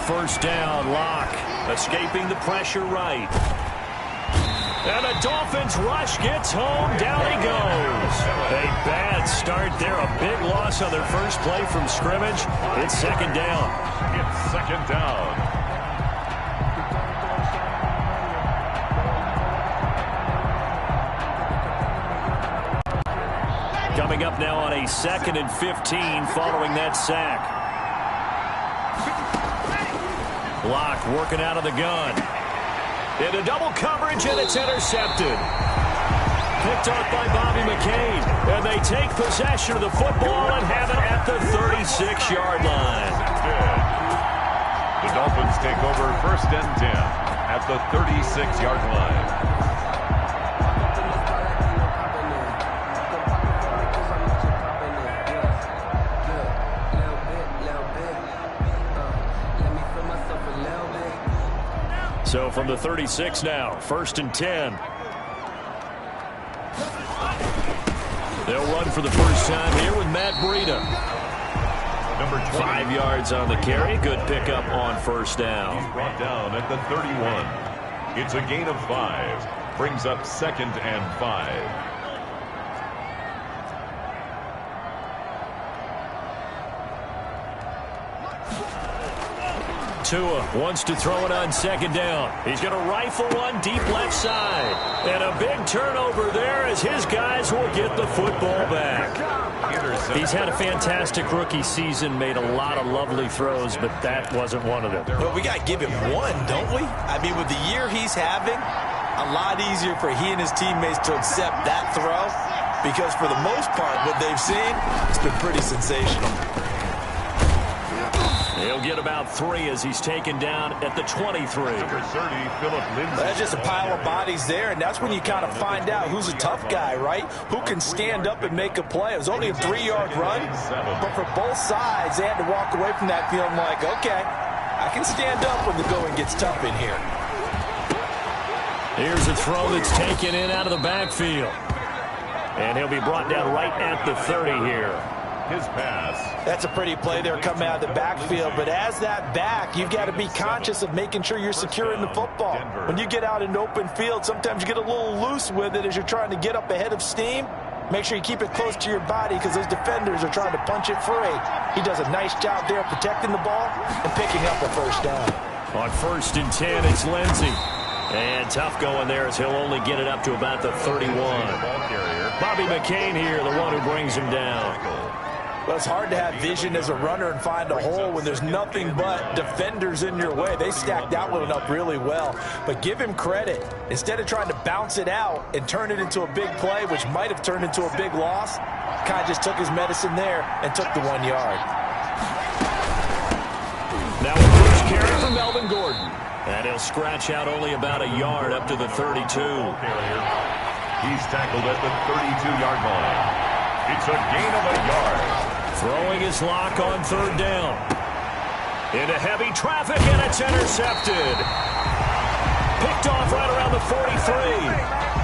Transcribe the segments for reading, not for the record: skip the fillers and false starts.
first down. Locke escaping the pressure right. And the Dolphins rush gets home. Down he goes. A bad start there. A big loss on their first play from scrimmage. It's second down. It's second down. Coming up now on a 2nd and 15 following that sack. Locke working out of the gun. Into double coverage, and it's intercepted. Picked off by Bobby McCain. And they take possession of the football and have it at the 36-yard line. The Dolphins take over 1st and 10 at the 36-yard line. So from the 36 now, 1st and 10. They'll run for the first time here with Matt Breida. Number 5 yards on the carry. Good pickup on first down. He's brought down at the 31. It's a gain of 5. Brings up 2nd and 5. Tua wants to throw it on 2nd down. He's going to rifle one deep left side. And a big turnover there as his guys will get the football back. He's had a fantastic rookie season, made a lot of lovely throws, but that wasn't one of them. But we got to give him one, don't we? I mean, with the year he's having, a lot easier for he and his teammates to accept that throw because for the most part, what they've seen, it's been pretty sensational. He'll get about 3 as he's taken down at the 23. Number 30, Philip Lindsay. That's just a pile of bodies there, and that's when you kind of find out who's a tough guy, right? Who can stand up and make a play. It was only a 3-yard run, but for both sides, they had to walk away from that feeling like, okay, I can stand up when the going gets tough in here. Here's a throw that's taken in out of the backfield. And he'll be brought down right at the 30 here. His pass. That's a pretty play there coming out of the backfield, but as that back, you've got to be conscious of making sure you're securing the football. When you get out in open field, sometimes you get a little loose with it as you're trying to get up ahead of steam. Make sure you keep it close to your body because those defenders are trying to punch it free. He does a nice job there protecting the ball and picking up a first down. On 1st and 10, it's Lindsay. And tough going there as he'll only get it up to about the 31. Bobby McCain here, the one who brings him down. Well, it's hard to have vision as a runner and find a hole when there's nothing but defenders in your way. They stacked that one up really well. But give him credit. Instead of trying to bounce it out and turn it into a big play, which might have turned into a big loss, kind of just took his medicine there and took the 1 yard. Now a first carry for Melvin Gordon. And he'll scratch out only about a yard up to the 32. He's tackled at the 32-yard line. It's a gain of a yard. Throwing his Locke on 3rd down. Into heavy traffic, and it's intercepted. Picked off right around the 43.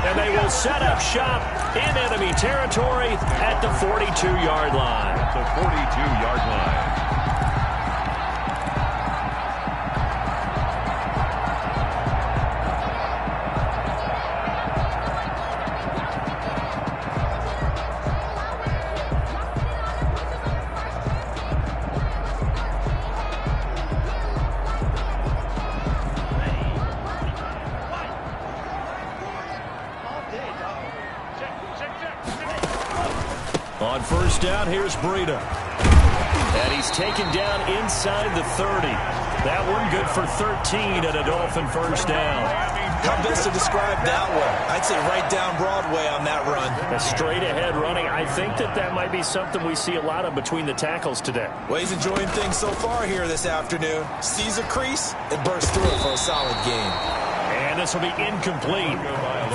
And they will set up shop in enemy territory at the 42-yard line. At the 42-yard line. On 1st down, here's Breida. And he's taken down inside the 30. That one good for 13 and a Dolphin first down. How best to describe that one? I'd say right down Broadway on that run. A straight ahead running. I think that might be something we see a lot of between the tackles today. Well, he's enjoying things so far here this afternoon. Sees a crease and bursts through it for a solid gain. And this will be incomplete.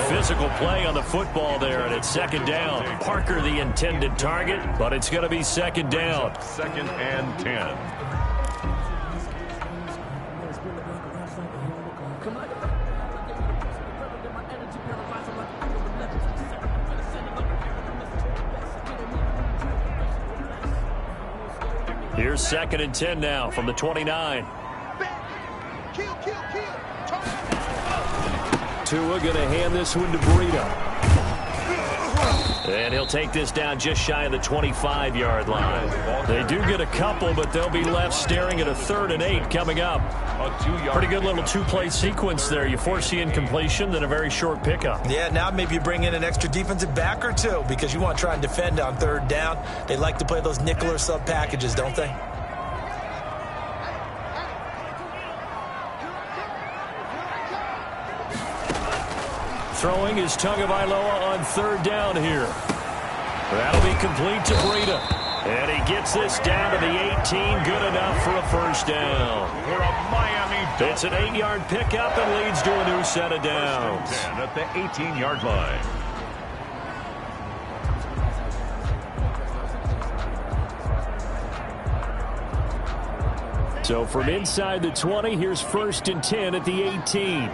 Physical play on the football there, and it's 2nd down. Parker the intended target, but it's going to be 2nd down. 2nd and 10. Here's 2nd and 10 now from the 29. Tua going to hand this one to Breida. And he'll take this down just shy of the 25-yard line. They do get a couple, but they'll be left staring at a 3rd and 8 coming up. Pretty good little two-play sequence there. You force the incompletion, then a very short pickup. Yeah, now maybe you bring in an extra defensive back or two because you want to try and defend on 3rd down. They like to play those nickel or sub packages, don't they? Throwing is Tagovailoa on 3rd down here. That'll be complete to Breida. And he gets this down to the 18. Good enough for a 1st down. For a Miami Dolphins. It's an 8-yard pickup and leads to a new set of downs. At the 18-yard line. So from inside the 20, here's 1st and 10 at the 18.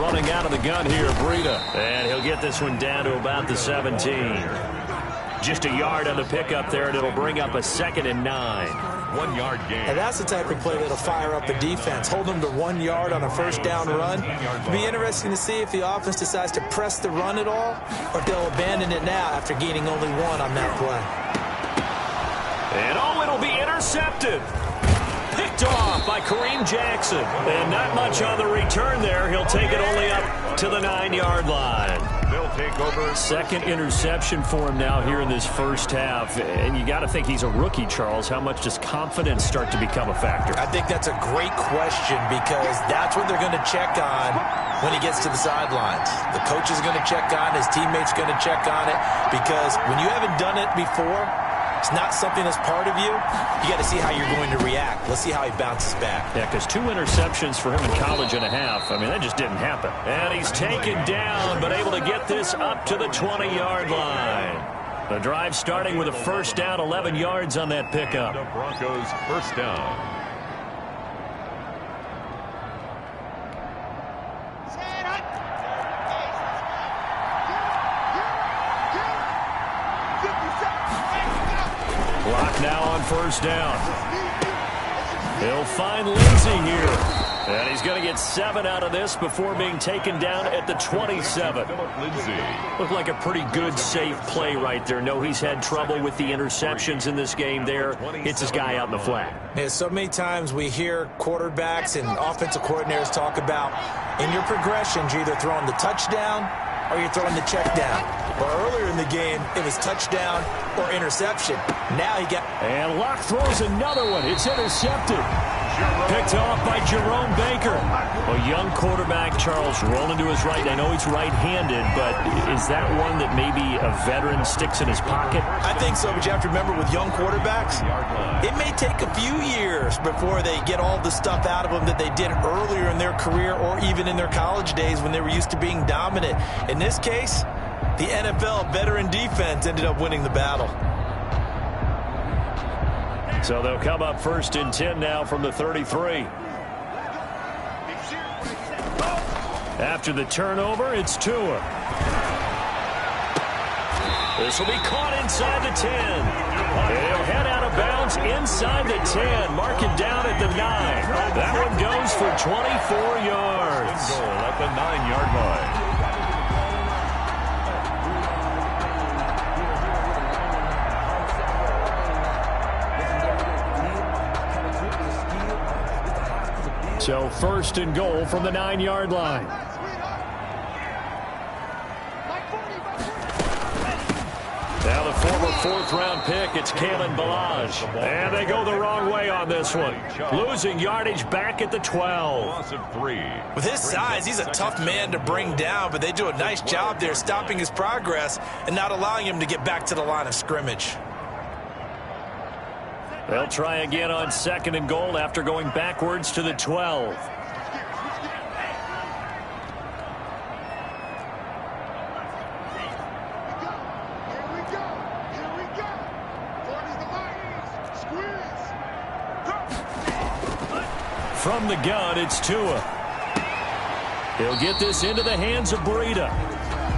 Running out of the gun here, Breida. And he'll get this one down to about the 17. Just a yard on the pickup there, and it'll bring up a 2nd and 9. 1-yard gain. And that's the type of play that'll fire up the defense. Hold them to 1 yard on a 1st down run. It'll be interesting to see if the offense decides to press the run at all, or if they'll abandon it now after gaining only 1 on that play. And it'll be intercepted. Picked off by Kareem Jackson. And not much on the return there. He'll take it only up to the 9-yard line. They'll take over. 2nd interception for him now here in this 1st half. And you got to think he's a rookie, Charles. How much does confidence start to become a factor? I think that's a great question because that's what they're going to check on when he gets to the sidelines. The coach is going to check on, his teammates going to check on it, because when you haven't done it before, it's not something that's part of you. You got to see how you're going to react. Let's see how he bounces back. Yeah, because 2 interceptions for him in college and a half. I mean, that just didn't happen. And he's taken down, but able to get this up to the 20-yard line. The drive starting with a 1st down, 11 yards on that pickup. The Broncos 1st down. Clock now on 1st down. He'll find Lindsey here. And he's going to get 7 out of this before being taken down at the 27. Looked like a pretty good, safe play right there. No, he's had trouble with the interceptions in this game there. Hits his guy out in the flat. Yeah, so many times we hear quarterbacks and offensive coordinators talk about in your progressions, you're either throwing the touchdown or you're throwing the check down. Well, earlier in the game, it was touchdown or interception. Now he got... And Locke throws another one. It's intercepted. Picked off by Jerome Baker. A young quarterback, Charles, rolling to his right. I know he's right-handed, but is that one that maybe a veteran sticks in his pocket? I think so, but you have to remember with young quarterbacks, it may take a few years before they get all the stuff out of them that they did earlier in their career or even in their college days when they were used to being dominant. In this case, the NFL veteran defense ended up winning the battle. So they'll come up 1st and 10 now from the 33. After the turnover, it's Tua. This will be caught inside the 10. He'll head out of bounds inside the 10. Mark it down at the 9. That one goes for 24 yards. Goal at the 9-yard line. So 1st and goal from the 9-yard line. Now the former 4th-round pick, it's Kalen Ballage. And they go the wrong way on this one. Losing yardage back at the 12. Loss of 3. With his size, he's a tough man to bring down, but they do a nice job there stopping his progress and not allowing him to get back to the line of scrimmage. They'll try again on 2nd and goal after going backwards to the 12. From the gun, it's Tua. He'll get this into the hands of Breida.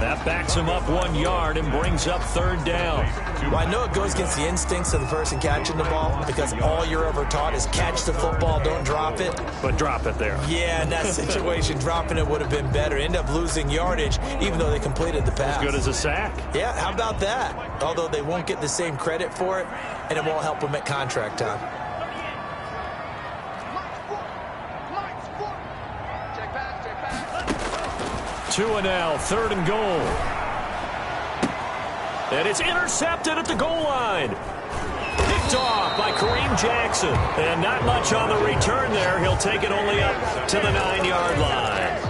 That backs him up 1 yard and brings up third down. Well, I know it goes against the instincts of the person catching the ball because all you're ever taught is catch the football, don't drop it. But drop it there. Yeah, in that situation, dropping it would have been better. End up losing yardage, even though they completed the pass. As good as a sack. Yeah, how about that? Although they won't get the same credit for it, and it won't help them at contract time. Two and now, third and goal. And it's intercepted at the goal line. Picked off by Kareem Jackson. And not much on the return there. He'll take it only up to the 9-yard line.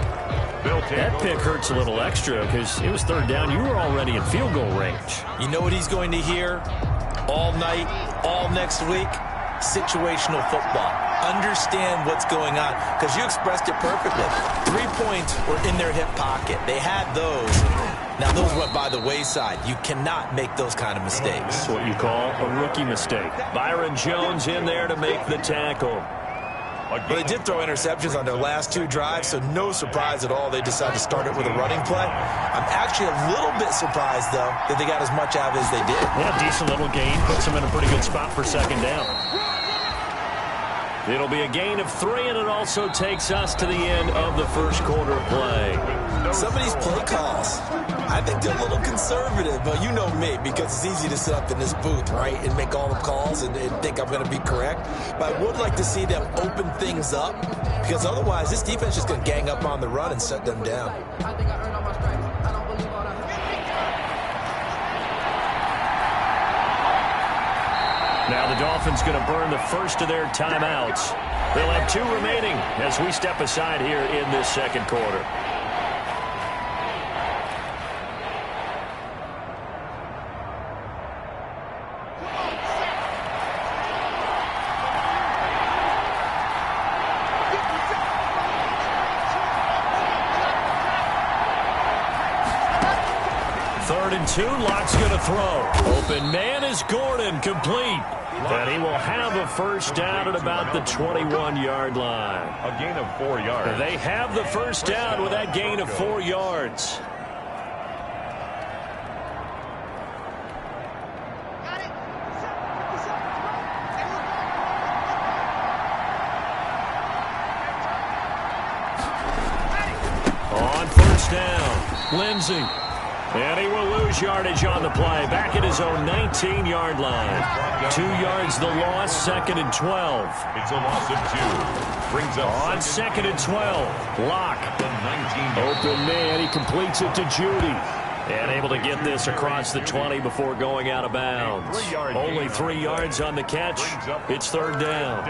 That pick hurts a little extra because it was third down. You were already in field goal range. You know what he's going to hear all night, all next week? Situational football. Understand what's going on because you expressed it perfectly. 3 points were in their hip pocket. They had those. Now, those went by the wayside. You cannot make those kind of mistakes. That's what you call a rookie mistake. Byron Jones in there to make the tackle. But they did throw interceptions on their last 2 drives, so no surprise at all they decided to start it with a running play. I'm actually a little bit surprised, though, that they got as much out of it as they did. Yeah, decent little gain. Puts them in a pretty good spot for second down. It'll be a gain of 3, and it also takes us to the end of the first quarter of play. Some of these play calls, I think they're a little conservative, but you know me, because it's easy to sit up in this booth, right, and make all the calls and think I'm going to be correct. But I would like to see them open things up, because otherwise this defense is just going to gang up on the run and shut them down. Now the Dolphins going to burn the first of their timeouts. They'll have 2 remaining as we step aside here in this second quarter. Third and 2, Lock's going to throw. Open man is Gordon, complete. And he will have a first down at about the 21-yard line. A gain of 4 yards. They have the first down with that gain of 4 yards. On first down, Lindsey. And he will lose yardage on the play. Back at his own 19-yard line. 2 yards the loss, second and 12. It's a loss of 2. Brings up on second and 12. Lock. Open man. He completes it to Judy. And able to get this across the 20 before going out of bounds. Only 3 yards on the catch. It's third down.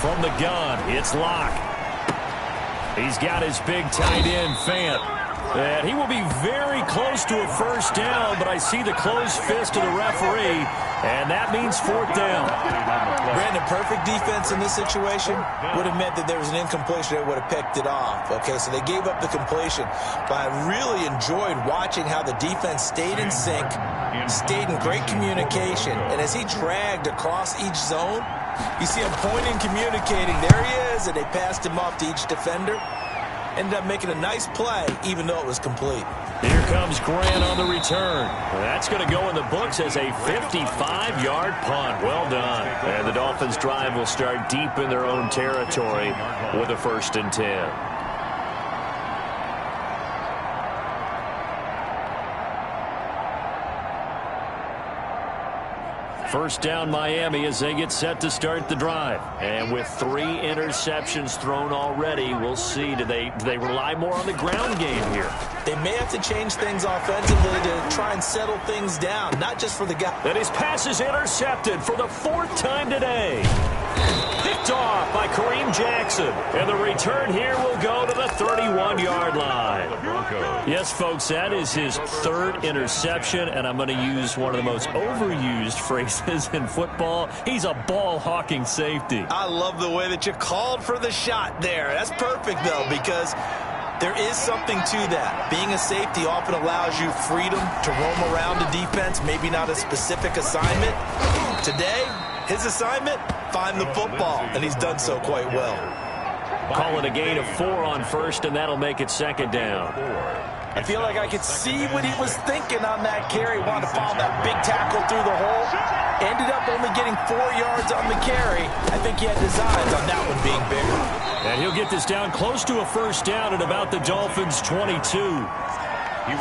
From the gun, it's Lock. He's got his big tight end, Fant. And he will be very close to a first down, but I see the closed fist of the referee, and that means fourth down. Brandon, perfect defense in this situation would have meant that there was an incompletion that would have picked it off. Okay, so they gave up the completion, but I really enjoyed watching how the defense stayed in sync, stayed in great communication, and as he dragged across each zone, you see him pointing, communicating. There he is, and they passed him off to each defender. Ended up making a nice play, even though it was complete. Here comes Grant on the return. That's going to go in the books as a 55-yard punt. Well done. And the Dolphins' drive will start deep in their own territory with a 1st and 10. First down Miami as they get set to start the drive. And with 3 interceptions thrown already, we'll see. Do they rely more on the ground game here? They may have to change things offensively to try and settle things down, not just for the guy. And his pass is intercepted for the 4th time today. Picked off by Kareem Jackson. And the return here will go to the 31-yard line. Yes, folks, that is his 3rd interception, and I'm going to use one of the most overused phrases in football. He's a ball-hawking safety. I love the way that you called for the shot there. That's perfect, though, because There is something to that. Being a safety often allows you freedom to roam around the defense, maybe not a specific assignment. Today, his assignment, find the football, and he's done so quite well. Call it a gain of 4 on first, and that'll make it second down. I feel like I could see what he was thinking on that carry. Wanted to follow that big tackle through the hole. Ended up only getting 4 yards on the carry. I think he had designs on that one being bigger. And he'll get this down close to a first down at about the Dolphins' 22.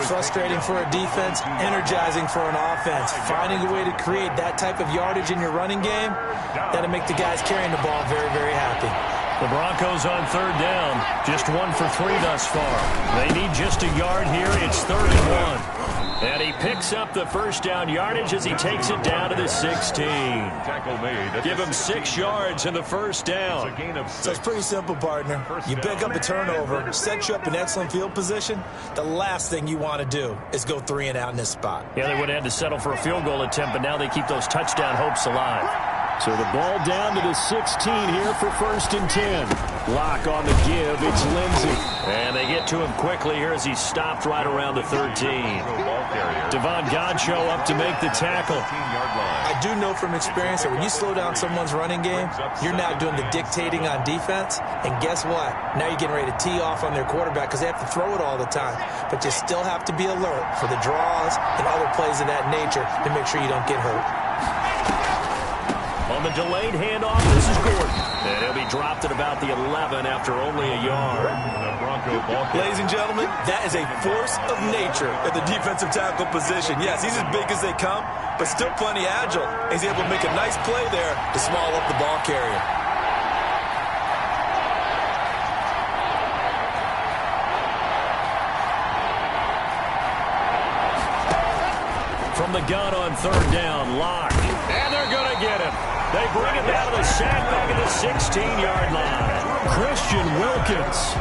Frustrating for a defense, energizing for an offense. Finding a way to create that type of yardage in your running game, that'll make the guys carrying the ball very, very happy. The Broncos on third down, just 1 for 3 thus far. They need just a yard here. It's 3rd and 1. And he picks up the first down yardage as he takes it down to the 16. Give him 6 yards in the first down. So it's pretty simple, partner. You pick up a turnover, set you up in excellent field position. The last thing you want to do is go 3 and out in this spot. Yeah, they would have had to settle for a field goal attempt, but now they keep those touchdown hopes alive. So the ball down to the 16 here for 1st and 10. Lock on the give. It's Lindsey. And they get to him quickly here as he's stopped right around the 13. Devon Godchaux up to make the tackle. I do know from experience that when you slow down someone's running game, you're now doing the dictating on defense. And guess what? Now you're getting ready to tee off on their quarterback because they have to throw it all the time. But you still have to be alert for the draws and other plays of that nature to make sure you don't get hurt. On the delayed handoff, this is Gordon. And he'll be dropped at about the 11 after only a yard. Ladies and gentlemen, that is a force of nature at the defensive tackle position. Yes, he's as big as they come, but still plenty agile. He's able to make a nice play there to swallow up the ball carrier. From the gun on third down, Locke. And they're going to get him. They bring it down to the sandbag at the 16-yard line. Christian Wilkins.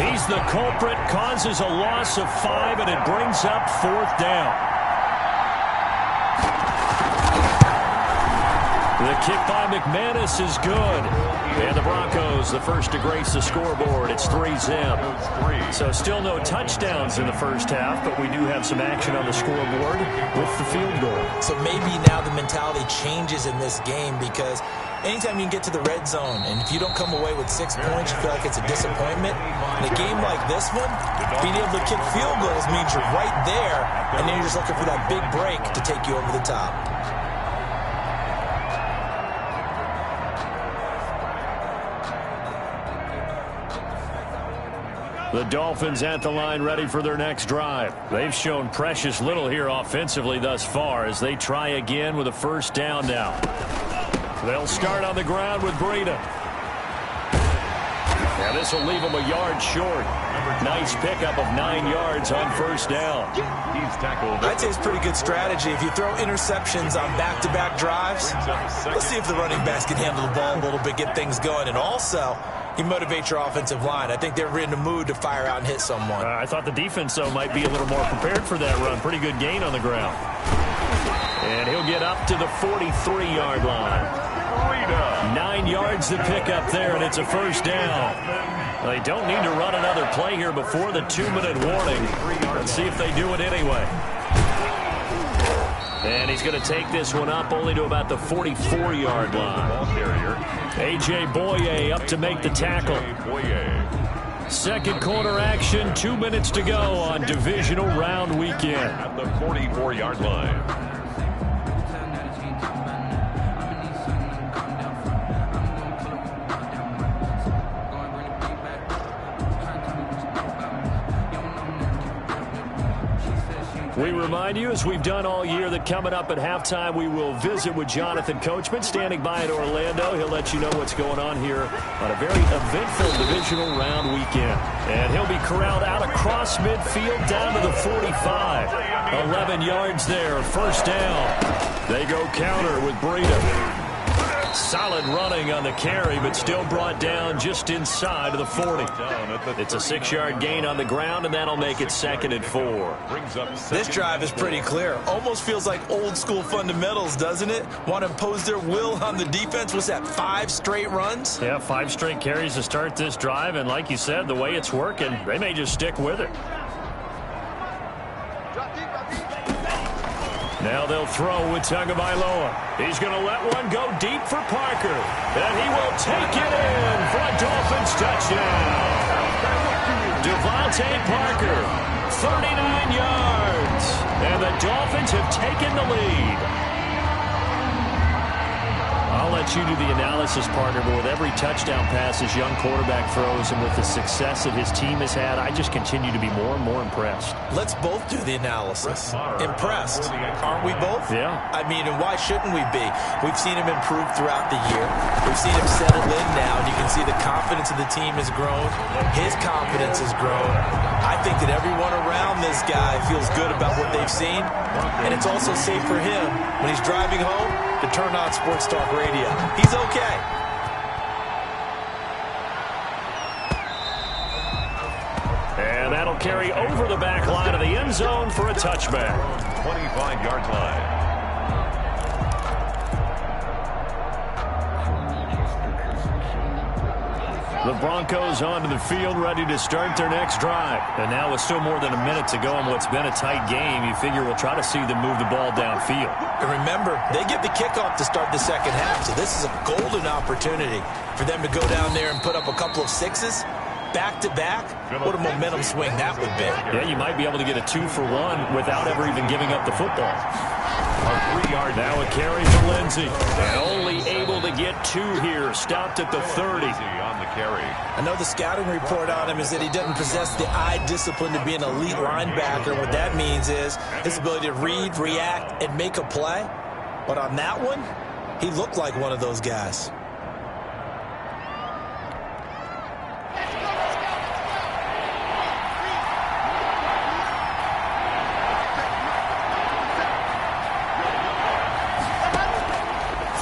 He's the culprit, causes a loss of 5, and it brings up 4th down. The kick by McManus is good. And the Broncos, the first to grace the scoreboard. It's 3-zip. So still no touchdowns in the first half, but we do have some action on the scoreboard with the field goal. So maybe now the mentality changes in this game because anytime you can get to the red zone, and if you don't come away with 6 points, you feel like it's a disappointment. In a game like this one, being able to kick field goals means you're right there, and then you're just looking for that big break to take you over the top. The Dolphins at the line ready for their next drive. They've shown precious little here offensively thus far as they try again with a first down now. They'll start on the ground with Breida. Now this will leave them a yard short. Nice pickup of 9 yards on first down. I'd say it's pretty good strategy. If you throw interceptions on back-to-back drives, let's see if the running backs can handle the ball a little bit, get things going. And also, you motivate your offensive line. I think they're in the mood to fire out and hit someone. I thought the defense, though, might be a little more prepared for that run. Pretty good gain on the ground. And he'll get up to the 43-yard line. 9 yards to pick up there, and it's a first down. They don't need to run another play here before the 2-minute warning. Let's see if they do it anyway. And he's going to take this one up only to about the 44-yard line. A.J. Boye up to make the tackle. Second quarter action, 2 minutes to go on divisional round weekend. At the 44-yard line. We remind you, as we've done all year, that coming up at halftime, we will visit with Jonathan Coachman, standing by in Orlando. He'll let you know what's going on here on a very eventful divisional round weekend. And he'll be corralled out across midfield down to the 45. 11 yards there, first down. They go counter with Breida. Solid running on the carry, but still brought down just inside of the 40. It's a 6-yard gain on the ground, and that'll make it 2nd and 4. This drive is pretty clear. Almost feels like old school fundamentals, doesn't it? Want to impose their will on the defense. What's that, 5 straight runs? Yeah, 5 straight carries to start this drive, and like you said, the way it's working, they may just stick with it. Now they'll throw with Tagovailoa. He's going to let one go deep for Parker. And he will take it in for a Dolphins touchdown. Devontae Parker, 39 yards. And the Dolphins have taken the lead. I'll let you do the analysis, partner, but with every touchdown pass his young quarterback throws and with the success that his team has had, I just continue to be more and more impressed. Let's both do the analysis. Impressed. Aren't we both? Yeah. I mean, and why shouldn't we be? We've seen him improve throughout the year. We've seen him settle in now, and you can see the confidence of the team has grown. His confidence has grown. I think that everyone around this guy feels good about what they've seen, and it's also safe for him when he's driving home to turn on Sports Talk Radio. He's okay. And that'll carry over the back line of the end zone for a touchback. 25-yard line. The Broncos onto the field, ready to start their next drive. And now with still more than a minute to go in what's been a tight game, you figure we'll try to see them move the ball downfield. And remember, they get the kickoff to start the second half, so this is a golden opportunity for them to go down there and put up a couple of 6s. Back-to-back, what a momentum swing that would be. Yeah, you might be able to get a 2-for-1 without ever even giving up the football. A 3-yard now a carry for Lindsey. And only able to get 2 here. Stopped at the 30. On the carry. I know the scouting report on him is that he doesn't possess the eye discipline to be an elite linebacker. What that means is his ability to read, react, and make a play. But on that one, he looked like one of those guys.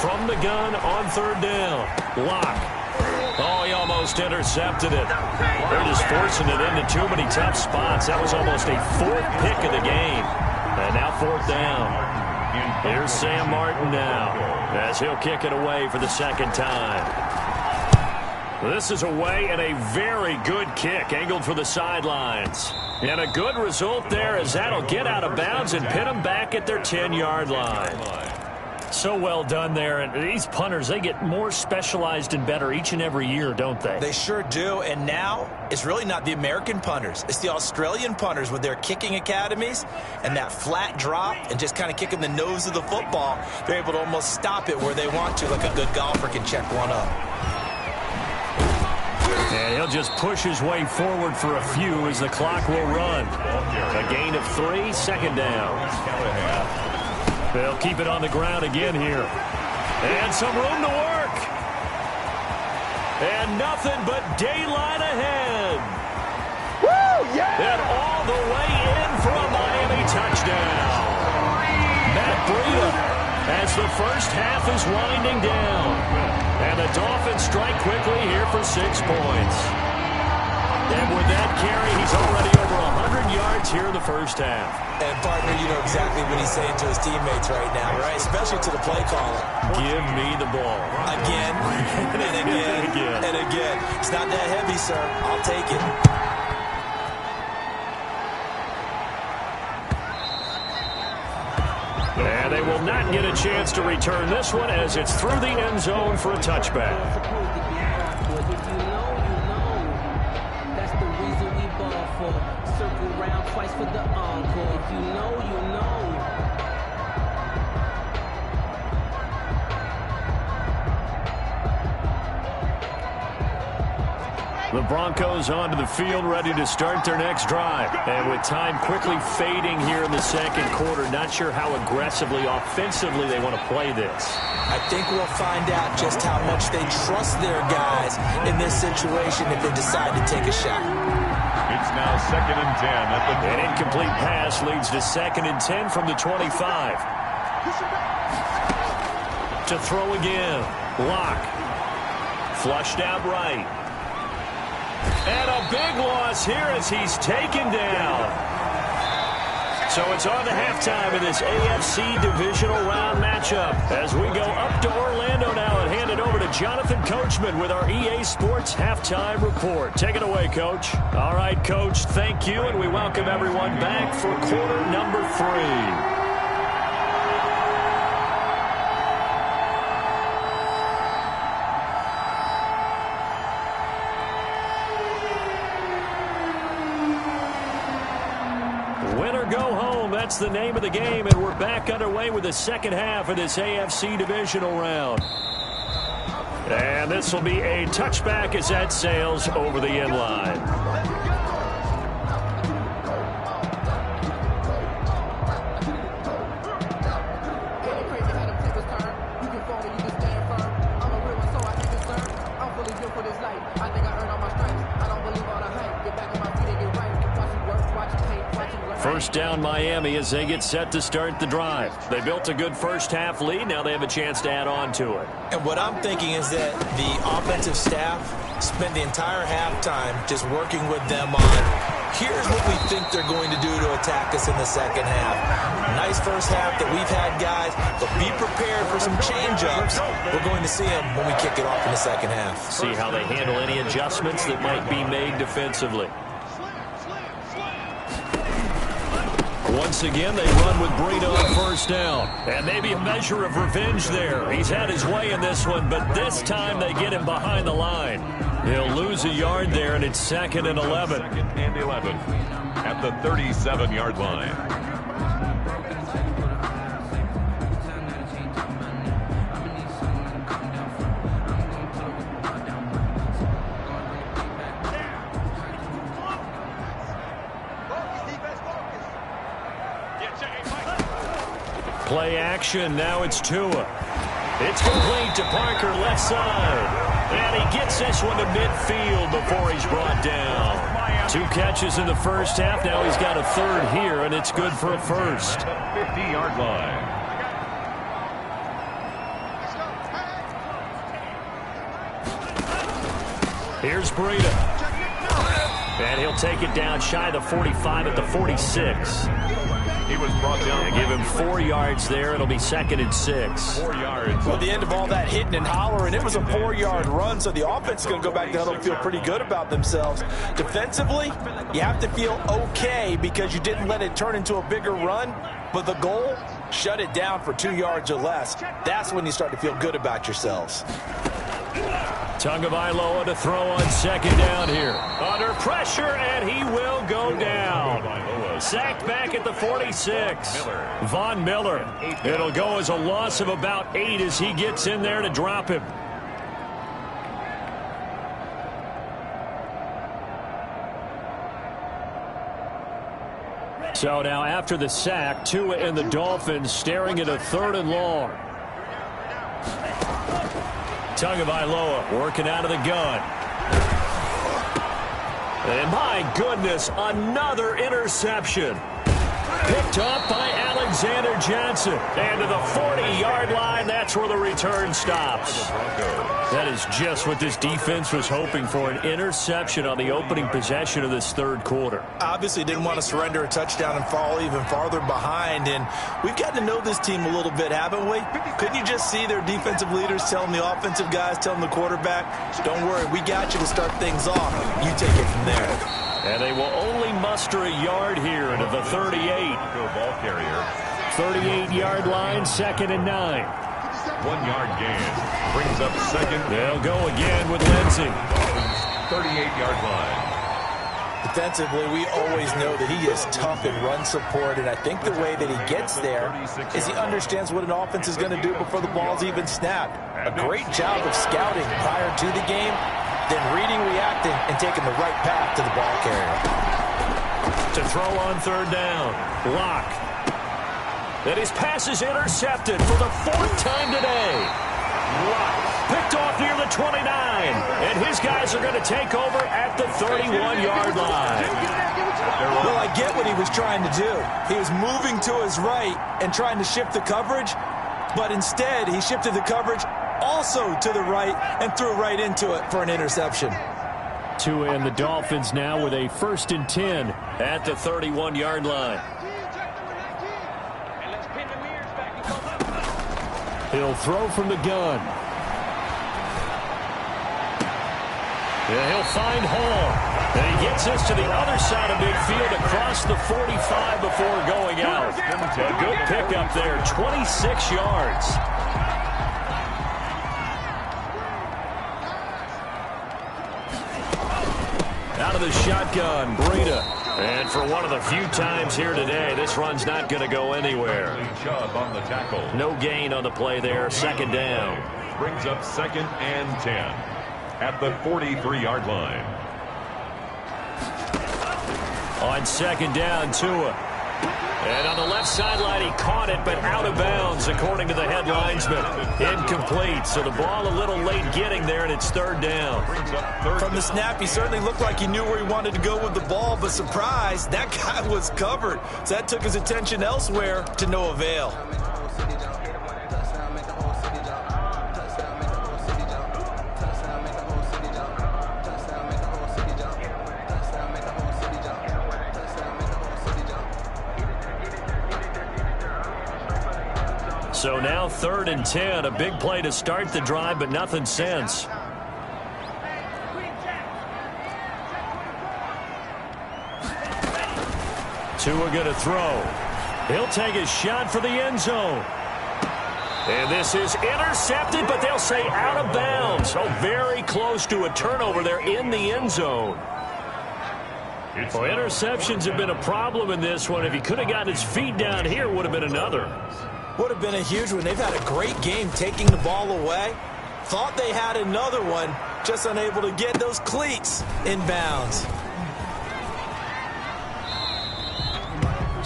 From the gun on 3rd down. Lock. Oh, he almost intercepted it. They're just forcing it into too many tough spots. That was almost a 4th pick of the game. And now 4th down. Here's Sam Martin now as he'll kick it away for the 2nd time. This is away and a very good kick angled for the sidelines. And a good result there as that'll get out of bounds and pin them back at their 10-yard line. So well done there. And these punters, they get more specialized and better each and every year, don't they? They sure do. And now it's really not the American punters. It's the Australian punters with their kicking academies and that flat drop and just kind of kicking the nose of the football. They're able to almost stop it where they want to, like a good golfer can check one up. And he'll just push his way forward for a few as the clock will run. A gain of 3, 2nd down. They'll keep it on the ground again here. And some room to work. And nothing but daylight ahead. Woo, yeah! And all the way in for a Miami touchdown. Matt Breida as the first half is winding down. And the Dolphins strike quickly here for 6 points. And with that carry, he's already over 100 yards here in the first half. And, partner, you know exactly what he's saying to his teammates right now, right? Especially to the play caller. Give me the ball. Again, and again, and again. It's not that heavy, sir. I'll take it. And they will not get a chance to return this one as it's through the end zone for a touchback. Circle round twice for the encore. If you know, you know. The Broncos onto the field, ready to start their next drive. And with time quickly fading here in the 2nd quarter, not sure how aggressively, offensively they want to play this. I think we'll find out just how much they trust their guys in this situation if they decide to take a shot. It's now 2nd and 10 at the... An incomplete pass leads to 2nd and 10 from the 25. to throw again. Lock. Flushed out right. And a big loss here as he's taken down. So it's on to halftime in this AFC Divisional Round matchup as we go up to Orlando now and hand it over to Jonathan Coachman with our EA Sports Halftime Report. Take it away, Coach. All right, Coach, thank you, and we welcome everyone back for quarter number 3. That's the name of the game, and we're back underway with the second half of this AFC Divisional Round. And this will be a touchback as that sails over the end line. First down Miami as they get set to start the drive. They built a good first half lead. Now they have a chance to add on to it. And what I'm thinking is that the offensive staff spent the entire halftime just working with them on, here's what we think they're going to do to attack us in the second half. Nice first half that we've had, guys, but be prepared for some change-ups. We're going to see them when we kick it off in the second half. See how they handle any adjustments that might be made defensively. Once again, they run with Breida on first down. And maybe a measure of revenge there. He's had his way in this one, but this time they get him behind the line. He'll lose a yard there, and it's 2nd and 11. 2nd and 11 at the 37-yard line. Play action. Now it's Tua. It's complete to Parker, left side. And he gets this one to midfield before he's brought down. 2 catches in the first half. Now he's got a third here, and it's good for a first. 50-yard line. Here's Breida. And he'll take it down shy of the 45 at the 46. He was brought down. They give him 4 yards there. It'll be 2nd and 6. 4 yards. Well, the end of all that hitting and hollering, it was a 4-yard run, so the offense is going to go back to huddle and feel pretty good about themselves. Defensively, you have to feel okay because you didn't let it turn into a bigger run, but the goal, shut it down for 2 yards or less. That's when you start to feel good about yourselves. Tagovailoa to throw on second down here. Under pressure, and he will go down. Sacked back at the 46. Von Miller. It'll go as a loss of about 8 as he gets in there to drop him. So now after the sack, Tua and the Dolphins staring at a 3rd and long. Tagovailoa working out of the gun. And my goodness, another interception. Picked off by Alexander Johnson. And to the 40-yard line, that's where the return stops. That is just what this defense was hoping for, an interception on the opening possession of this 3rd quarter. Obviously didn't want to surrender a touchdown and fall even farther behind, and we've gotten to know this team a little bit, haven't we? Couldn't you just see their defensive leaders telling the offensive guys, telling the quarterback, don't worry, we got you to start things off. You take it from there. And they will only muster a yard here into the 38. Ball carrier. 38-yard line, 2nd and 9. 1 yard gain. Brings up 2nd. They'll go again with Lindsey. 38-yard line. Defensively, we always know that he is tough in run support, and I think the way that he gets there is he understands what an offense is going to do before the ball's even snapped. A great job of scouting prior to the game, then reading, reacting, and taking the right path to the ball carrier. To throw on 3rd down. Lock. And his pass is intercepted for the 4th time today. Lock. Picked off near the 29. And his guys are going to take over at the 31-yard line. Well, I get what he was trying to do. He was moving to his right and trying to shift the coverage. but instead he shifted the coverage also to the right and threw right into it for an interception. Tua and the Dolphins now with a 1st and 10 at the 31-yard line. He'll throw from the gun. Yeah, he'll find Hall. And he gets us to the other side of midfield across the 45 before going out. A good pickup there, 26 yards. Out of the shotgun, Breida. And for one of the few times here today, this run's not going to go anywhere. On the tackle. No gain on the play there, 2nd down. Brings up 2nd and 10 at the 43-yard line. On 2nd down, Tua. And on the left sideline, he caught it, but out of bounds, according to the head linesman. Incomplete, so the ball a little late getting there, and it's 3rd down. From the snap, he certainly looked like he knew where he wanted to go with the ball, but surprise, that guy was covered. So that took his attention elsewhere to no avail. So now 3rd and 10, a big play to start the drive, but nothing since. Tua going to throw. He'll take a shot for the end zone. And this is intercepted, but they'll say out of bounds. Oh, very close to a turnover there in the end zone. Well, interceptions have been a problem in this one. If he could have gotten his feet down here, would have been another. Would have been a huge one. They've had a great game taking the ball away. Thought they had another one, just unable to get those cleats in bounds.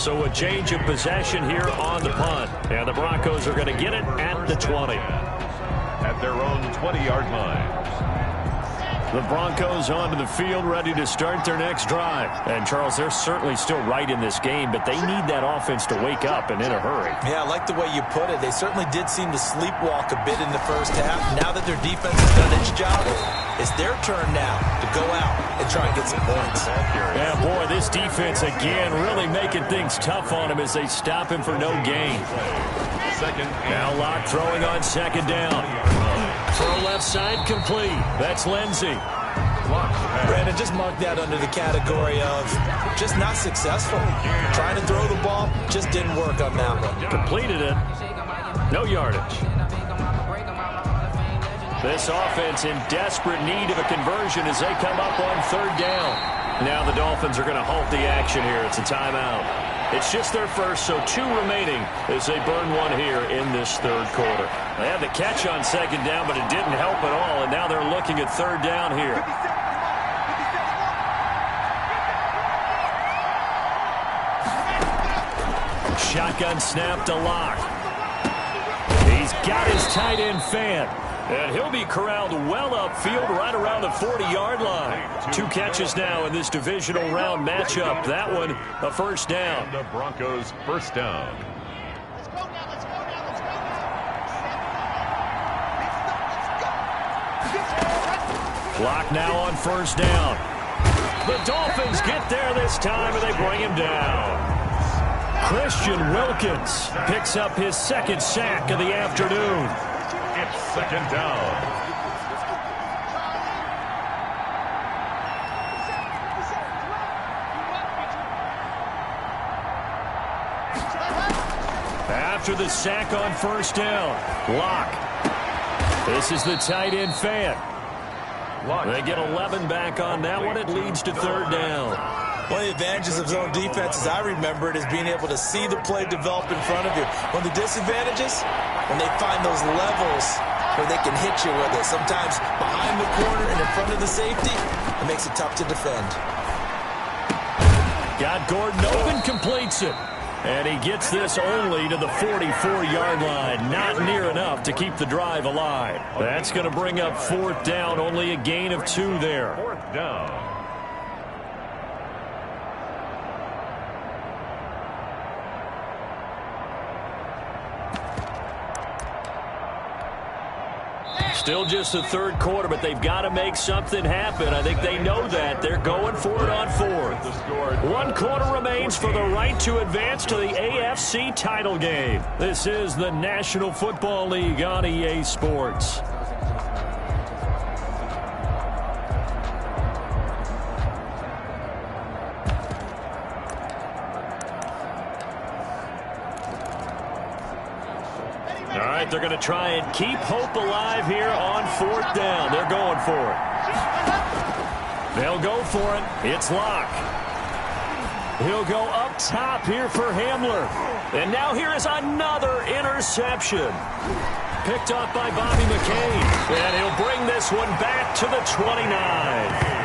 So a change of possession here on the punt. And the Broncos are going to get it at the 20. At their own 20-yard line. The Broncos onto the field, ready to start their next drive. And, Charles, they're certainly still right in this game, but they need that offense to wake up and in a hurry. Yeah, I like the way you put it. They certainly did seem to sleepwalk a bit in the first half. Now that their defense has done its job, it's their turn now to go out and try and get some points. Yeah, boy, this defense, again, really making things tough on him as they stop him for no gain. Now Locke throwing on 2nd down. Throw left side complete. That's Lindsey. Brandon, just mark that under the category of just not successful. Trying to throw the ball, just didn't work on that one. Completed it. No yardage. This offense in desperate need of a conversion as they come up on 3rd down. Now the Dolphins are going to halt the action here. It's a timeout. It's just their first, so 2 remaining as they burn one here in this 3rd quarter. They had the catch on 2nd down, but it didn't help at all, and now they're looking at 3rd down here. Shotgun snap to Locke. He's got his tight end fan. And he'll be corralled well upfield right around the 40-yard line. 2 catches now in this divisional round matchup. That one, a 1st down. The Broncos' 1st down. Clock now on 1st down. The Dolphins get there this time, and they bring him down. Christian Wilkins picks up his 2nd sack of the afternoon. It's 2nd down. After the sack on 1st down, Locke. This is the tight end fan. They get 11 back on that one. It leads to 3rd down. One of the advantages of zone defense, as I remember it, is being able to see the play develop in front of you. One of the disadvantages, when they find those levels where they can hit you with it. Sometimes behind the corner and in front of the safety, it makes it tough to defend. Got Gordon open, completes it. And he gets this only to the 44-yard line. Not near enough to keep the drive alive. That's going to bring up 4th down. Only a gain of 2 there. 4th down. Still just the third quarter, but they've got to make something happen. I think they know that. They're going for it on fourth. 1 quarter remains for the right to advance to the AFC title game. This is the National Football League on EA Sports. All right, they're going to try and keep hope alive here on 4th down. They're going for it. They'll go for it. It's Locke. He'll go up top here for Hamler. And now here is another interception. Picked off by Bobby McCain. And he'll bring this one back to the 29.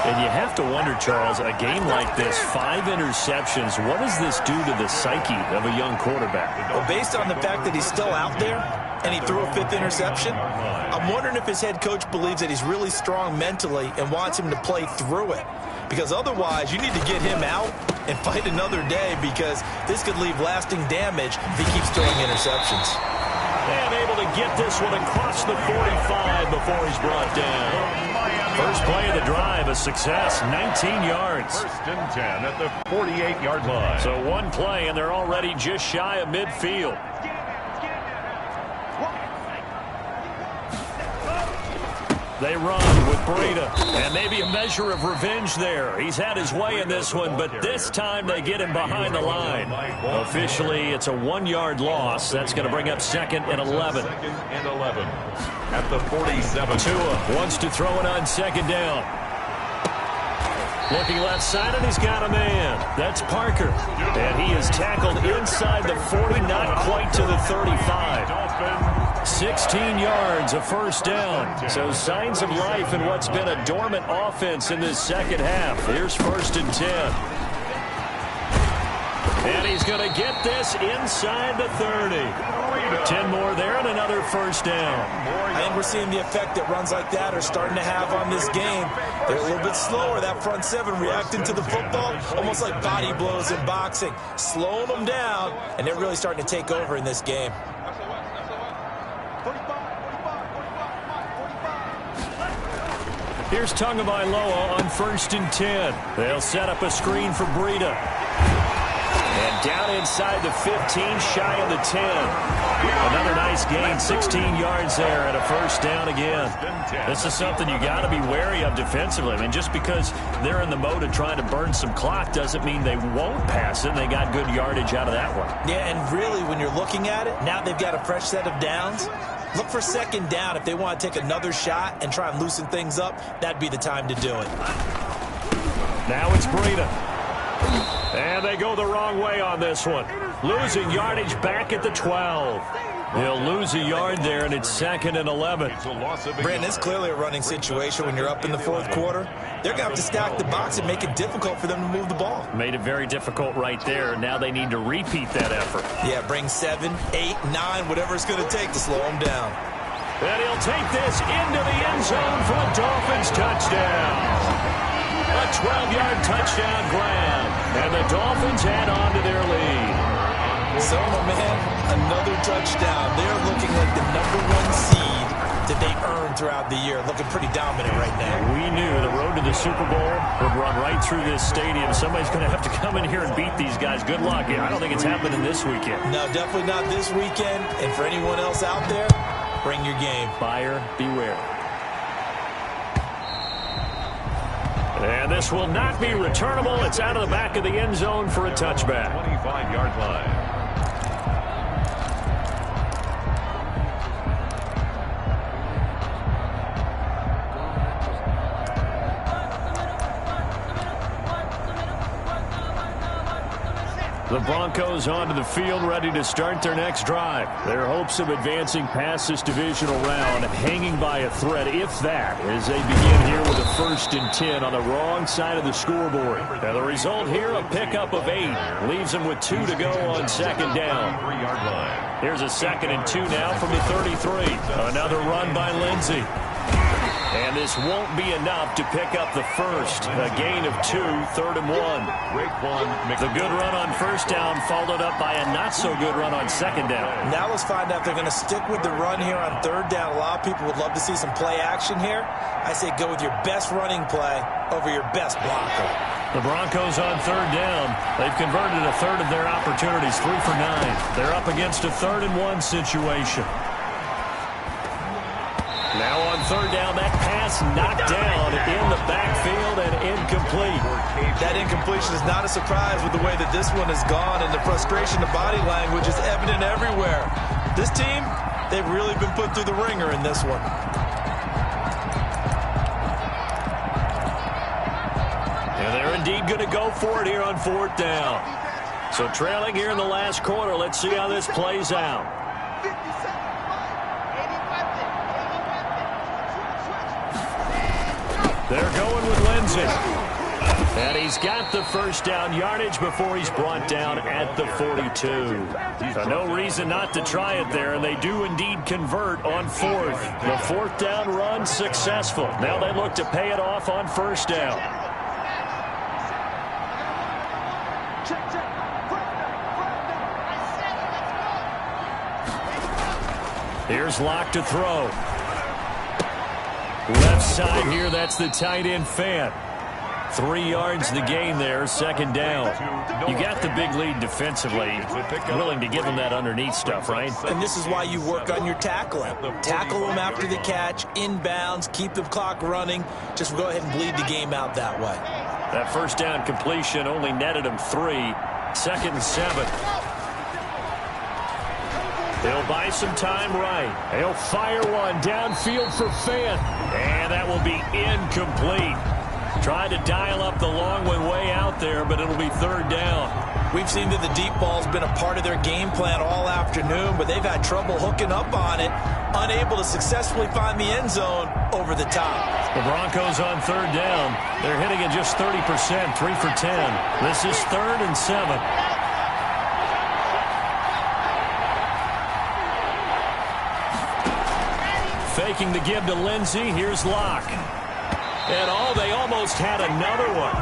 And you have to wonder, Charles, a game like this, 5 interceptions, what does this do to the psyche of a young quarterback? Well, based on the fact that he's still out there and he threw a 5th interception, I'm wondering if his head coach believes that he's really strong mentally and wants him to play through it. Because otherwise, you need to get him out and fight another day, because this could leave lasting damage if he keeps throwing interceptions. And able to get this one across the 45 before he's brought down. First play of the drive, a success, 19 yards. 1st and 10 at the 48-yard line. So one play, and they're already just shy of midfield. They run with Breida, and maybe a measure of revenge there. He's had his way in this one, but this time they get him behind the line. Officially, it's a 1-yard loss. That's going to bring up 2nd and 11. 2nd and 11 at the 47. Tua wants to throw it on 2nd down. Looking left side, and he's got a man. That's Parker. And he is tackled inside the 40, not quite to the 35. 16 yards, a 1st down. So signs of life in what's been a dormant offense in this second half. Here's 1st and 10. And he's going to get this inside the 30. 10 more there and another 1st down. I think we're seeing the effect that runs like that are starting to have on this game. They're a little bit slower, that front 7 reacting to the football, almost like body blows in boxing, slowing them down, and they're really starting to take over in this game. Here's Tagovailoa on 1st and 10. They'll set up a screen for Breida. And down inside the 15, shy of the 10. Another nice gain, 16 yards there, and a 1st down again. This is something you got to be wary of defensively. I mean, just because they're in the mode of trying to burn some clock doesn't mean they won't pass it. They got good yardage out of that one. Yeah, and really, when you're looking at it, now they've got a fresh set of downs. Look for 2nd down. If they want to take another shot and try and loosen things up, that'd be the time to do it. Now it's Breida. And they go the wrong way on this one. Losing yardage back at the 12. He'll lose a yard there, and it's 2nd and 11. Brandon, it's clearly a running situation when you're up in the 4th quarter. They're going to have to stack the box and make it difficult for them to move the ball. Made it very difficult right there. Now they need to repeat that effort. Yeah, bring 7, 8, 9, whatever it's going to take to slow them down. And he'll take this into the end zone for a Dolphins touchdown. A 12-yard touchdown grab. And the Dolphins add on to their lead. So, my man, another touchdown. They're looking like the #1 seed that they earned throughout the year. Looking pretty dominant right now. We knew the road to the Super Bowl would run right through this stadium. Somebody's going to have to come in here and beat these guys. Good luck. I don't think it's happening this weekend. No, definitely not this weekend. And for anyone else out there, bring your game. Buyer beware. And this will not be returnable. It's out of the back of the end zone for a touchback. 25-yard line. The Broncos onto the field, ready to start their next drive. Their hopes of advancing past this divisional round hanging by a thread, if that, as they begin here with a 1st and 10 on the wrong side of the scoreboard. Now the result here, a pickup of 8. Leaves them with 2 to go on 2nd down. 3-yard line. Here's a 2nd and 2 now from the 33. Another run by Lindsey. And this won't be enough to pick up the first. A gain of 2, 3rd and 1. The good run on first down followed up by a not-so-good run on second down. Now let's find out if they're going to stick with the run here on 3rd down. A lot of people would love to see some play action here. I say go with your best running play over your best blocker. The Broncos on 3rd down. They've converted a third of their opportunities, 3 for 9. They're up against a 3rd and 1 situation. Now on 3rd down, that pass knocked down in the backfield and incomplete. That incompletion is not a surprise with the way that this one has gone, and the frustration, the body language is evident everywhere. This team, they've really been put through the ringer in this one. And they're indeed going to go for it here on 4th down. So trailing here in the last quarter, let's see how this plays out. They're going with Lindsey. And he's got the first down yardage before he's brought down at the 42. So no reason not to try it there, and they do indeed convert on 4th. The 4th down run successful. Now they look to pay it off on 1st down. Here's Locke to throw. Left side here, that's the tight end Fant. 3 yards the gain there, 2nd down. You got the big lead defensively. Willing to give them that underneath stuff, right? And this is why you work on your tackling. Tackle them after the catch, inbounds, keep the clock running. Just go ahead and bleed the game out that way. That 1st down completion only netted him 3. 2nd and 7. He'll buy some time right. He'll fire one downfield for Fant. And that will be incomplete. Tried to dial up the long way out there, but it'll be 3rd down. We've seen that the deep ball's been a part of their game plan all afternoon, but they've had trouble hooking up on it, unable to successfully find the end zone over the top. The Broncos on 3rd down. They're hitting at just 30%, 3 for 10. This is 3rd and 7. Faking the give to Lindsey. Here's Locke. And they almost had another one.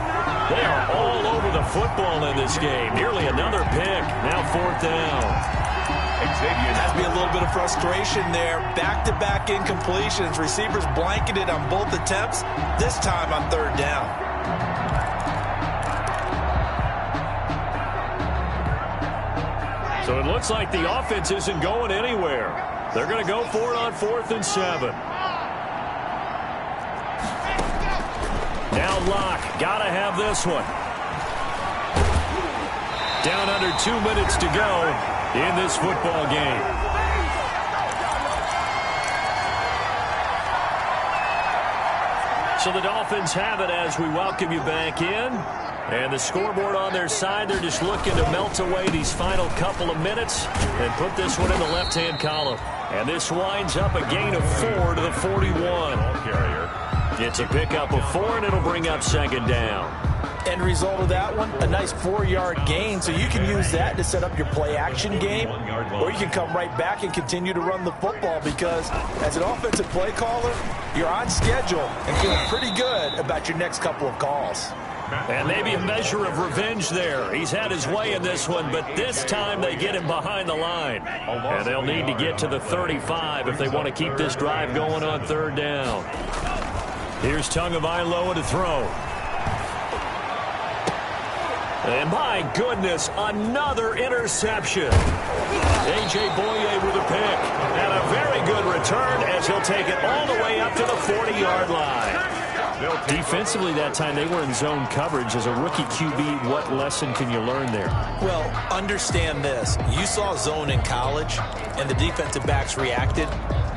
They are all over the football in this game. Nearly another pick. Now 4th down. Has to be a little bit of frustration there. Back-to-back incompletions. Receivers blanketed on both attempts. This time on 3rd down. So it looks like the offense isn't going anywhere. They're going to go for it on 4th and 7. Now Locke, got to have this one. Down under 2 minutes to go in this football game. So the Dolphins have it as we welcome you back in. And the scoreboard on their side, they're just looking to melt away these final couple of minutes and put this one in the left-hand column. And this winds up a gain of 4 to the 41. It's a pickup of 4, and it'll bring up 2nd down. End result of that one, a nice 4-yard gain, so you can use that to set up your play-action game, or you can come right back and continue to run the football because as an offensive play caller, you're on schedule and feeling pretty good about your next couple of calls. And maybe a measure of revenge there. He's had his way in this one, but this time they get him behind the line. And they'll need to get to the 35 if they want to keep this drive going on 3rd down. Here's Tagovailoa to throw. And my goodness, another interception. A.J. Boye with a pick. And a very good return as he'll take it all the way up to the 40-yard line. Defensively that time, they were in zone coverage. As a rookie QB, what lesson can you learn there? Well, understand this. You saw zone in college, and the defensive backs reacted,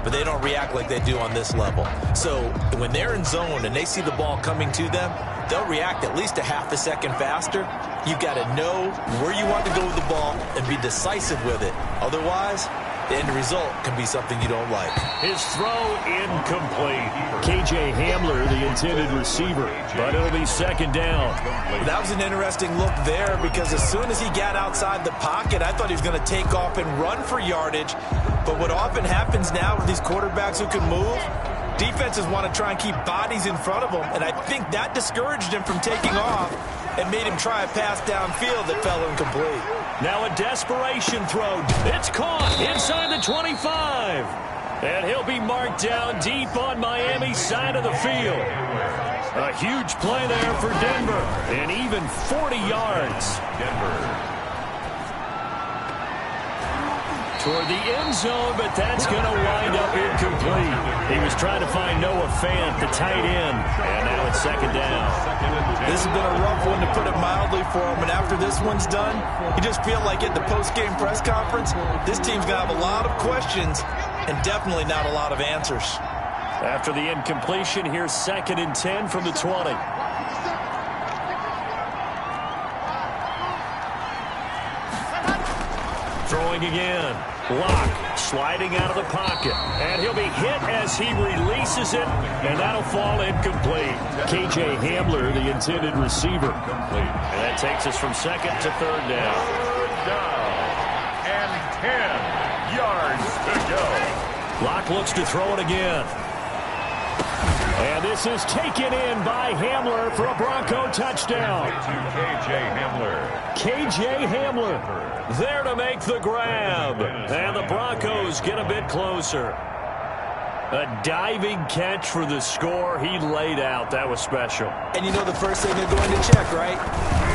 but they don't react like they do on this level. So when they're in zone and they see the ball coming to them, they'll react at least a half a second faster. You've got to know where you want to go with the ball and be decisive with it. Otherwise, the end result can be something you don't like. His throw incomplete. K.J. Hamler, the intended receiver, but it'll be 2nd down. That was an interesting look there because as soon as he got outside the pocket, I thought he was going to take off and run for yardage. But what often happens now with these quarterbacks who can move, Defenses want to try and keep bodies in front of them, and I think that discouraged him from taking off and made him try a pass downfield that fell incomplete. Now a desperation throw. It's caught inside the 25. And he'll be marked down deep on Miami's side of the field. A huge play there for Denver, and even 40 yards. Denver. Toward the end zone, but that's going to wind up incomplete. He was trying to find Noah Fant, the tight end, and now it's second down. This has been a rough one, to put it mildly, for him, and after this one's done, you just feel like at the post-game press conference, this team's going to have a lot of questions and definitely not a lot of answers. After the incompletion, here's 2nd and 10 from the 20. Throwing again. Lock sliding out of the pocket. And he'll be hit as he releases it, and that'll fall incomplete. K.J. Hamler, the intended receiver. Complete. And that takes us from 2nd to 3rd down. And 10 yards to go. Lock looks to throw it again. And this is taken in by Hamler for a Bronco touchdown. K.J. Hamler. K.J. Hamler there to make the grab. And the Broncos get a bit closer. A diving catch for the score. He laid out. That was special. And you know the first thing they're going to check, right?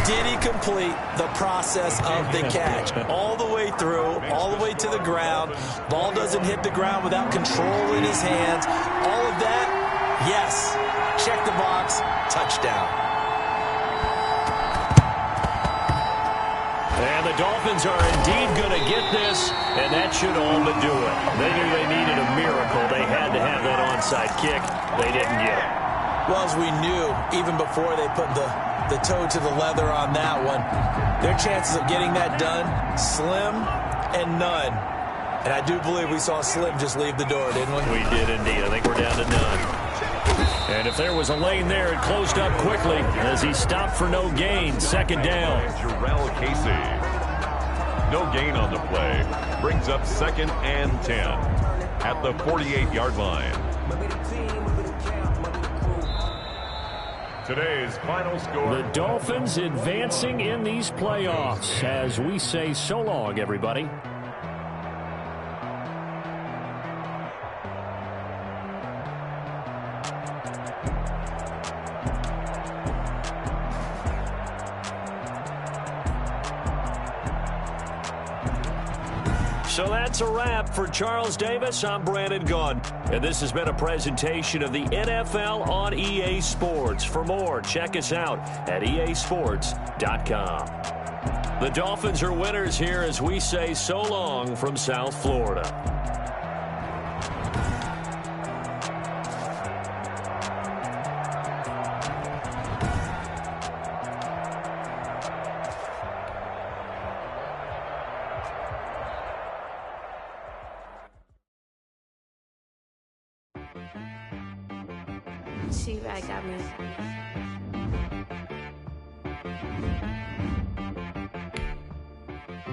Did he complete the process of the catch? All the way through, all the way to the ground. Ball doesn't hit the ground without control in his hands. All of that, yes. Check the box. Touchdown. And the Dolphins are indeed going to get this, and that should all but do it. They knew they needed a miracle. They had to have that onside kick. They didn't get it. Well, as we knew, even before they put the toe to the leather on that one, their chances of getting that done, slim and none. And I do believe we saw Slim just leave the door, didn't we? We did indeed. I think we're down to none. And if there was a lane there, it closed up quickly as he stopped for no gain. 2nd down. Jarrell Casey. No gain on the play. Brings up 2nd and 10 at the 48-yard line. Today's final score. The Dolphins advancing in these playoffs as we say so long, everybody. So that's a wrap for Charles Davis. I'm Brandon Gunn. And this has been a presentation of the NFL on EA Sports. For more, check us out at easports.com. The Dolphins are winners here as we say so long from South Florida. She-Rag got me.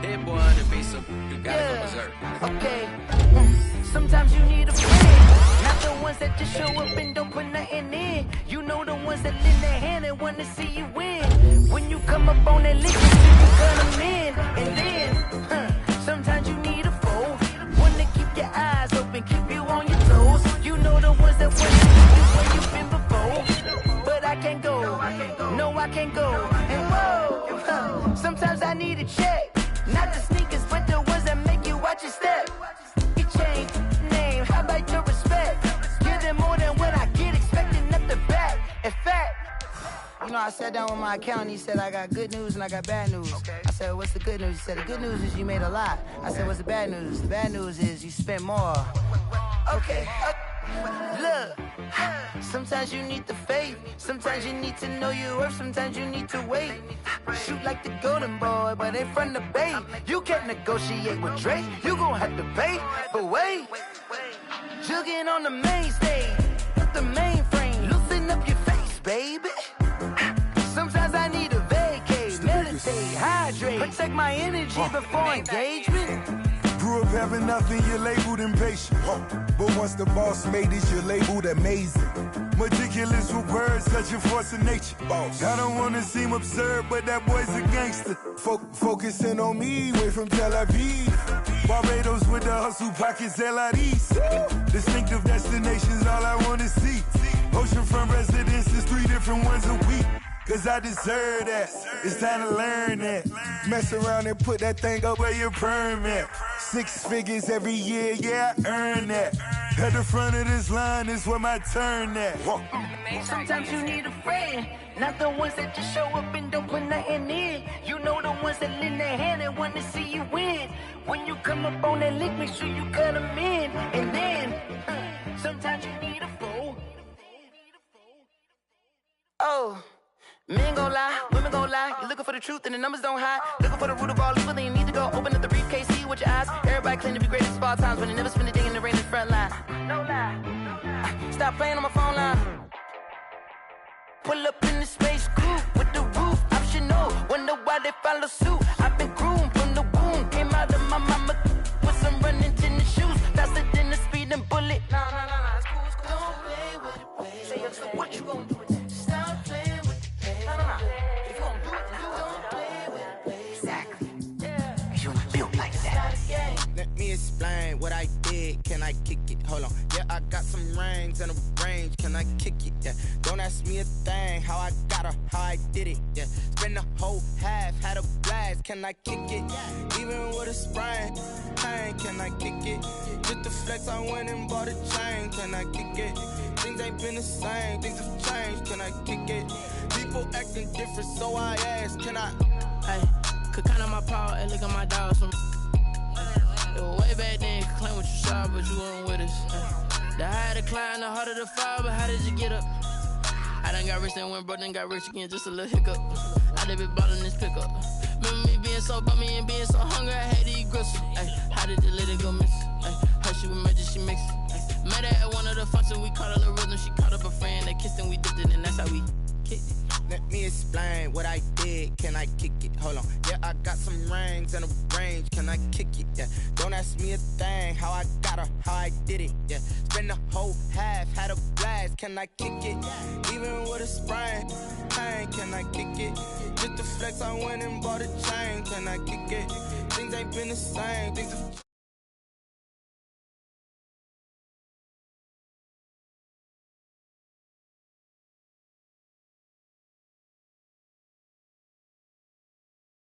That boy on the beat, so you gotta go berserk. Okay. Sometimes you need a friend, not the ones that just show up and don't put nothing in. You know the ones that lend their hand and want to see you win. When you come up on that lick, you cut them in. And then, sometimes you need a foe, one to keep your eyes open, keep you on your toes. You know the ones that want to see you where you've been before. But I can't go, no I can't go. And whoa, sometimes I need a check. Not the sneakers, but the ones that make you watch your step. You change name, how about your respect? Give them more than what I get, expecting nothing back. In fact, you know, I sat down with my accountant. He said, I got good news and I got bad news. I said, what's the good news? He said, the good news is you made a lot. I said, what's the bad news? The bad news is you spent more. Okay. Look, sometimes you need the faith. Sometimes you need to know your worth. Sometimes you need to wait. Shoot like the golden boy, but in front of the bay. You can't negotiate with Drake. You gon' have to pay. But wait, jugging on the main stage, the mainframe. Loosen up your face, baby. Sometimes I need a vacate, meditate, hydrate, protect my energy before engagement. grew up having nothing, you're labeled impatient. But once the boss made it, you're labeled amazing. Meticulous with words, such a force of nature. I don't want to seem absurd, but that boy's a gangster. Focusing on me, way from Tel Aviv. Barbados with the hustle pockets, LIDs. Distinctive destinations, all I want to see. Oceanfront residences, 3 different ones a week. Cause I deserve that, it's time to learn that. Mess around and put that thing up where your permit. 6 figures every year, yeah, I earn that. At the front of this line is where my turn at. Sometimes you need a friend, not the ones that just show up and don't put nothing in. You know the ones that lend their hand and want to see you win. When you come up on that lick, make sure you cut them in. And then, sometimes you need a fool. Oh. Men gon' lie, women gon' lie. You looking for the truth and the numbers don't hide. Looking for the root of all evil, then you need to go open up the briefcase, see with your eyes. Everybody claim to be greatest of all times, but they never spend a day in the rain in the front line. No lie. Stop playing on my phone line. Pull up in the space coupe with the roof optional. Wonder why they follow suit. I've been groomed from the womb. Came out of my mama with some running tennis shoes. Faster than the speeding bullet. Nah, it's cool, it's cool. Don't play with it, play. Say what you gon' do with it? Stop playing with it. If you don't do it, then don't play with it. Exactly. Yeah. You built like that. Let me explain what I did. Can I kick it? Hold on. Yeah, I got some rings and a range. Can I kick it? Yeah. Don't ask me a thing. How I got her, how I did it. Yeah. Spend the whole half, had a blast. Can I kick it? Even with a sprain. Pain, can I kick it? Just the flex, I went and bought a chain. Can I kick it? Things ain't been the same. Things have changed. Can I kick it? People acting different, so I ask, can I? Hey, could count on my power and look at my dogs from. It was way back then, could claim what you saw, but you weren't with us. The higher the climb, the harder the fall, but how did you get up? I done got rich, then went broke, then got rich again, just a little hiccup. I done been bought in this pickup. Remember me being so bummy and being so hungry, I had to eat gristle. Ay, how did the lady go miss? Her she was magic, she mixed. Met her at one of the functions, we caught a little rhythm, she caught up a friend, they kissed and we dipped it, and that's how we kicked it. Let me explain what I did. Can I kick it? Hold on. Yeah, I got some rings and a range. Can I kick it? Yeah. Don't ask me a thing. How I got her, how I did it. Yeah. Spend the whole half, had a blast. Can I kick it? Even with a sprain. Pain, can I kick it? Just the flex, I went and bought a chain. Can I kick it? Things ain't been the same. Things have